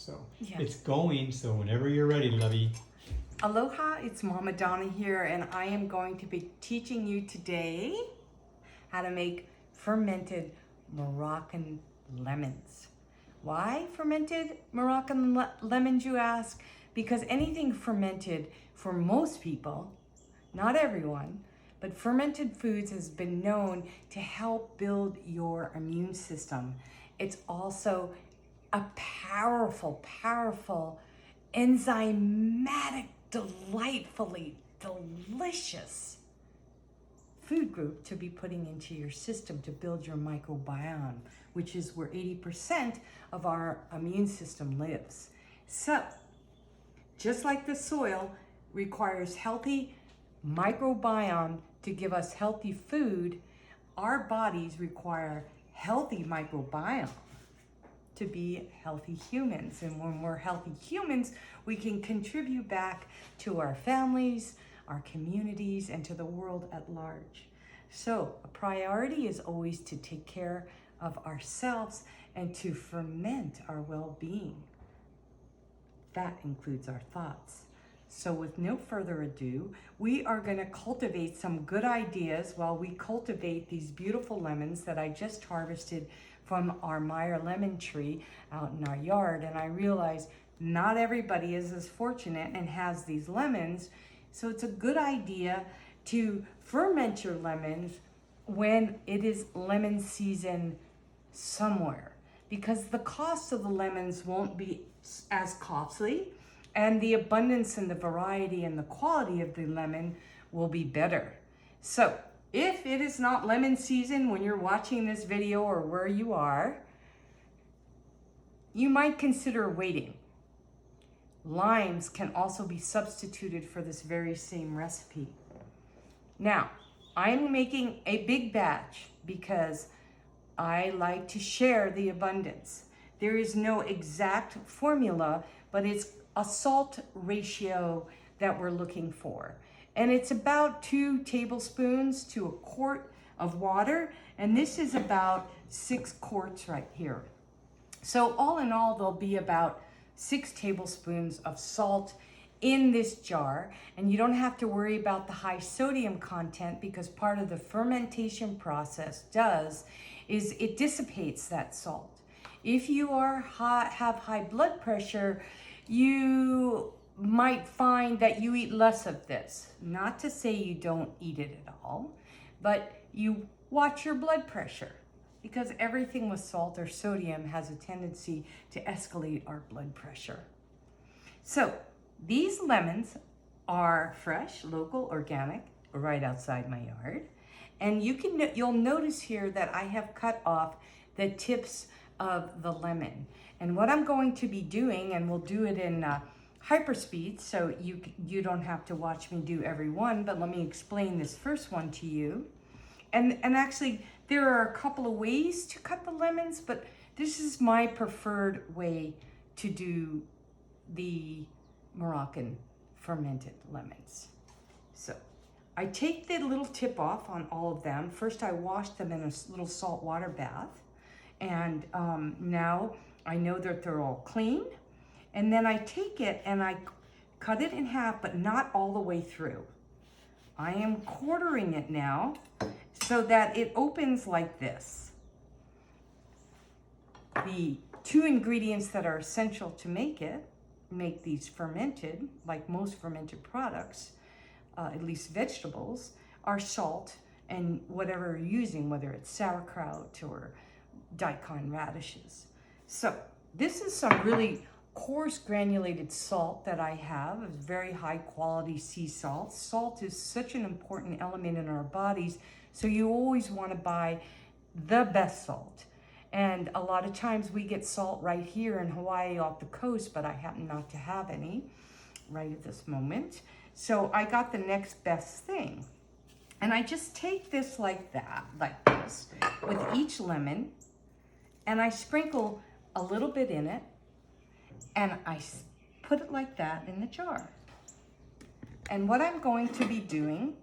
So Yeah. it's going, so whenever you're ready, lovey. Aloha, it's Mama Donna here, and I am going to be teaching you today how to make fermented Moroccan lemons. Why fermented Moroccan lemons, you ask? Because anything fermented, for most people, not everyone, but fermented foods has been known to help build your immune system. It's also a powerful, powerful, enzymatic, delightfully delicious food group to be putting into your system to build your microbiome, which is where 80% of our immune system lives. So, just like the soil requires healthy microbiome to give us healthy food, our bodies require healthy microbiome to be healthy humans. And when we're healthy humans, we can contribute back to our families, our communities, and to the world at large. So a priority is always to take care of ourselves and to ferment our well-being. That includes our thoughts. So with no further ado, we are going to cultivate some good ideas while we cultivate these beautiful lemons that I just harvested from our Meyer lemon tree out in our yard. And I realize not everybody is as fortunate and has these lemons. So it's a good idea to ferment your lemons when it is lemon season somewhere, because the cost of the lemons won't be as costly, and the abundance and the variety and the quality of the lemon will be better. So if it is not lemon season when you're watching this video or where you are, you might consider waiting. Limes can also be substituted for this very same recipe. Now, I'm making a big batch because I like to share the abundance. There is no exact formula, but it's a salt ratio that we're looking for. And it's about 2 tablespoons to a quart of water. And this is about 6 quarts right here. So all in all, there'll be about 6 tablespoons of salt in this jar. And you don't have to worry about the high sodium content, because part of the fermentation process is it dissipates that salt. If you have high blood pressure, you might find that you eat less of this. Not to say you don't eat it at all, but you watch your blood pressure, because everything with salt or sodium has a tendency to escalate our blood pressure. So these lemons are fresh, local, organic, right outside my yard. And you'll notice here that I have cut off the tips of the lemon. And what I'm going to be doing, and we'll do it in hyperspeed, so you don't have to watch me do every one, but let me explain this first one to you. And actually, there are a couple of ways to cut the lemons, but this is my preferred way to do the Moroccan fermented lemons. So I take the little tip off on all of them. First, I wash them in a little salt water bath. And now I know that they're all clean. And then I take it and I cut it in half, but not all the way through. I am quartering it now so that it opens like this. The 2 ingredients that are essential to make these fermented, like most fermented products, at least vegetables, are salt and whatever you're using, whether it's sauerkraut or daikon radishes. So this is some really coarse granulated salt that I have, a very high quality sea salt. Salt is such an important element in our bodies, so you always want to buy the best salt. And a lot of times we get salt right here in Hawaii off the coast, but I happen not to have any right at this moment. So I got the next best thing. And I just take this like that, like this, with each lemon, and I sprinkle a little bit in it, and I put it like that in the jar. And what I'm going to be doing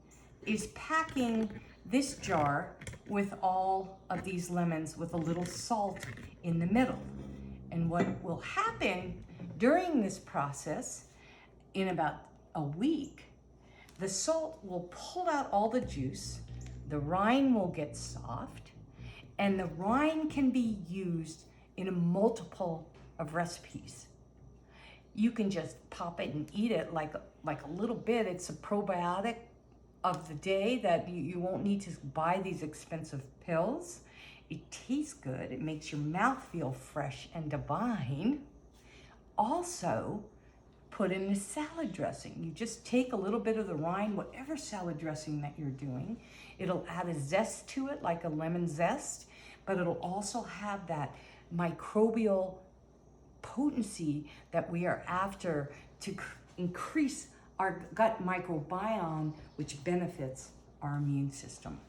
is packing this jar with all of these lemons with a little salt in the middle. And what will happen During this process, in about a week, the salt will pull out all the juice, the rind will get soft, and the rind can be used in a multiple of recipes. You can just pop it and eat it like a little bit. It's a probiotic of the day that you won't need to buy these expensive pills. It tastes good. It makes your mouth feel fresh and divine. Also, put in a salad dressing. You just take a little bit of the rind, whatever salad dressing that you're doing. It'll add a zest to it, like a lemon zest, but it'll also have that microbial potency that we are after to increase our gut microbiome, which benefits our immune system.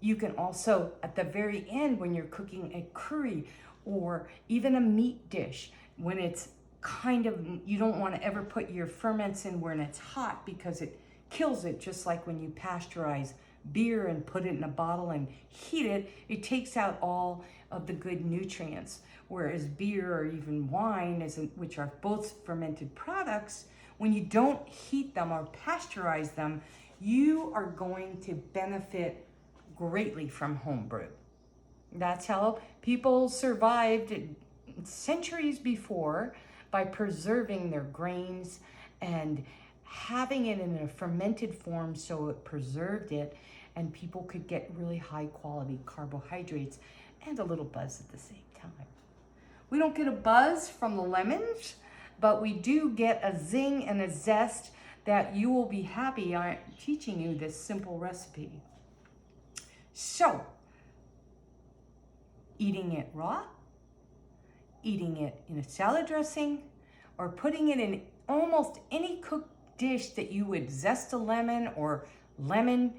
You can also, at the very end, when you're cooking a curry or even a meat dish, when it's kind of, you don't want to ever put your ferments in when it's hot because it kills it, just like when you pasteurize beer and put it in a bottle and heat it, it takes out all of the good nutrients. Whereas beer or even wine, which are both fermented products, when you don't heat them or pasteurize them, you are going to benefit greatly from homebrew. That's how people survived centuries before, by preserving their grains and having it in a fermented form so it preserved it, and people could get really high quality carbohydrates and a little buzz at the same time. We don't get a buzz from the lemons, but we do get a zing and a zest that you will be happy I'm teaching you this simple recipe. So, eating it raw, eating it in a salad dressing, or putting it in almost any cooked dish that you would zest a lemon or lemon,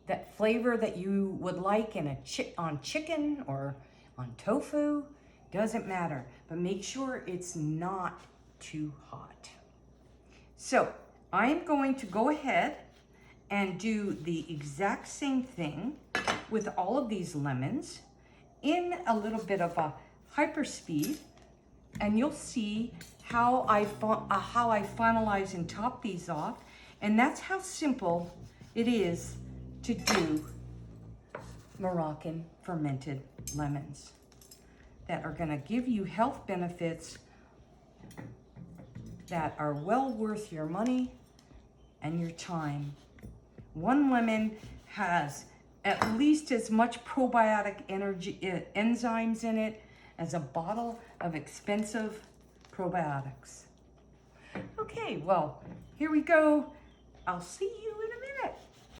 that flavor that you would like in on chicken or on tofu, doesn't matter, but make sure it's not too hot. So I'm going to go ahead and do the exact same thing with all of these lemons in a little bit of a hyperspeed, and you'll see how I finalize and top these off. And that's how simple it is to do Moroccan fermented lemons that are gonna give you health benefits that are well worth your money and your time. One lemon has at least as much probiotic enzymes in it as a bottle of expensive probiotics. Okay, well, here we go. I'll see you in a minute.